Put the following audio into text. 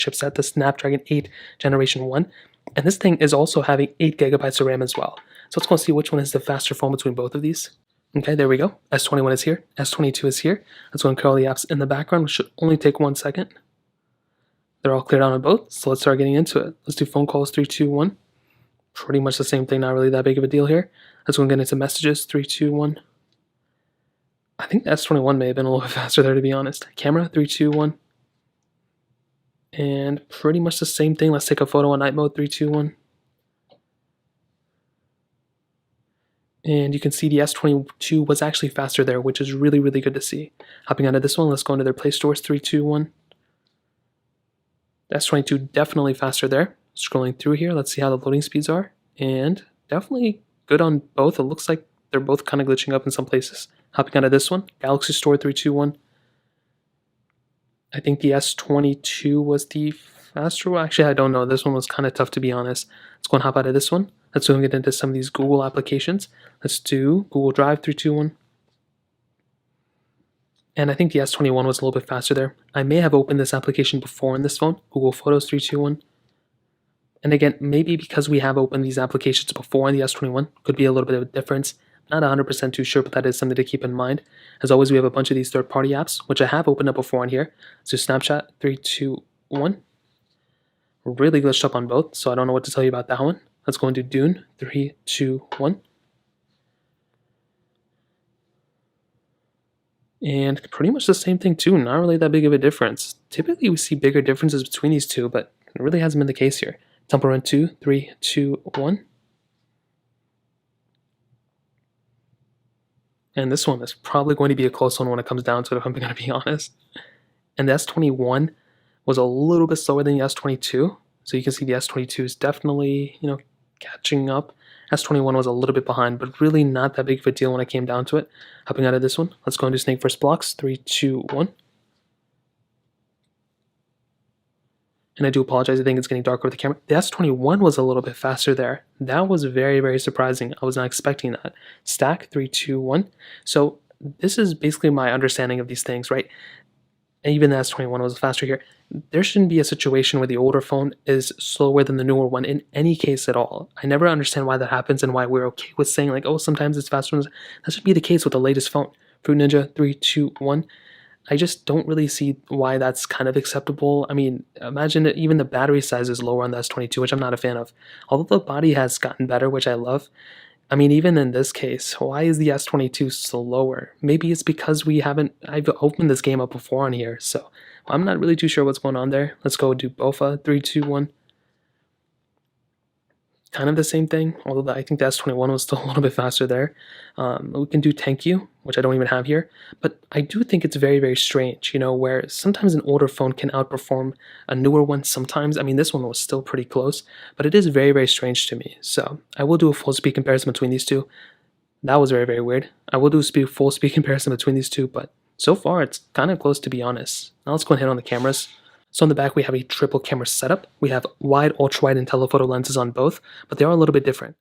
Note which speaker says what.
Speaker 1: chipset, the Snapdragon 8 Generation 1. And this thing is also having 8 gigabytes of RAM as well. So let's go see which one is the faster phone between both of these. Okay, there we go. S21 is here. S22 is here. Let's go and clear all the apps in the background, which should only take 1 second. They're all cleared out on both, so let's start getting into it. Let's do phone calls, 3, 2, 1. Pretty much the same thing, not really that big of a deal here. Let's go and get into messages, 3, 2, 1. I think the S21 may have been a little bit faster there, to be honest. Camera, 3, 2, 1. And pretty much the same thing. Let's take a photo on night mode, 3, 2, 1. And you can see the S22 was actually faster there, which is really, really good to see. Hopping onto this one, let's go into their Play Stores, 3, 2, 1. The S22 definitely faster there. Scrolling through here, let's see how the loading speeds are. And definitely good on both. It looks like they're both kind of glitching up in some places. Hopping onto this one, Galaxy Store, 3, 2, 1. I think the S22 was the faster one. Actually, I don't know. This one was kind of tough, to be honest. Let's go and hop out of this one. Let's go and get into some of these Google applications. Let's do Google Drive, 3, 2, 1. And I think the S21 was a little bit faster there. I may have opened this application before in this phone. Google Photos, 3, 2, 1. And again, maybe because we have opened these applications before in the S21, could be a little bit of a difference. Not 100% too sure, but that is something to keep in mind. As always, we have a bunch of these third-party apps, which I have opened up before in here. So Snapchat, 3, 2, 1. Really glitched up on both, so I don't know what to tell you about that one. Let's go into Dune, 3, 2, 1. And pretty much the same thing too, not really that big of a difference. Typically we see bigger differences between these two, but it really hasn't been the case here. Temple Run 2, 3, 2, 1. And this one is probably going to be a close one when it comes down to it, if I'm going to be honest. And the S21 was a little bit slower than the S22. So you can see the S22 is definitely, catching up. S21 was a little bit behind, but really not that big of a deal when it came down to it. Hopping out of this one, let's go into Snake First Blocks, 3, 2, 1. And I do apologize, I think it's getting darker with the camera. The S21 was a little bit faster there. That was very, very surprising. I was not expecting that. Stack, 3, 2, 1. So this is basically my understanding of these things, right? And even the S21 was faster here. There shouldn't be a situation where the older phone is slower than the newer one in any case at all. I never understand why that happens and why we're okay with saying like, oh, sometimes it's faster. That should be the case with the latest phone. Fruit Ninja, 3, 2, 1. I just don't really see why that's kind of acceptable. I mean, imagine that even the battery size is lower on the S22, which I'm not a fan of. Although the body has gotten better, which I love. I mean, even in this case, why is the S22 slower? Maybe it's because I've opened this game up before on here, so I'm not really too sure what's going on there. Let's go do BOFA, 3, 2, 1. Kind of the same thing, although I think the S21 was still a little bit faster there. We can do Thank You, which I don't even have here, but I do think it's very, very strange, where sometimes an older phone can outperform a newer one sometimes. I mean, this one was still pretty close, but it is very, very strange to me. So I will do a full speed comparison between these two. That was very, very weird. I will do a full speed comparison between these two, but so far it's kind of close, to be honest. Now let's go and hit on the cameras. So on the back, we have a triple camera setup. We have wide, ultra-wide, and telephoto lenses on both, but they are a little bit different.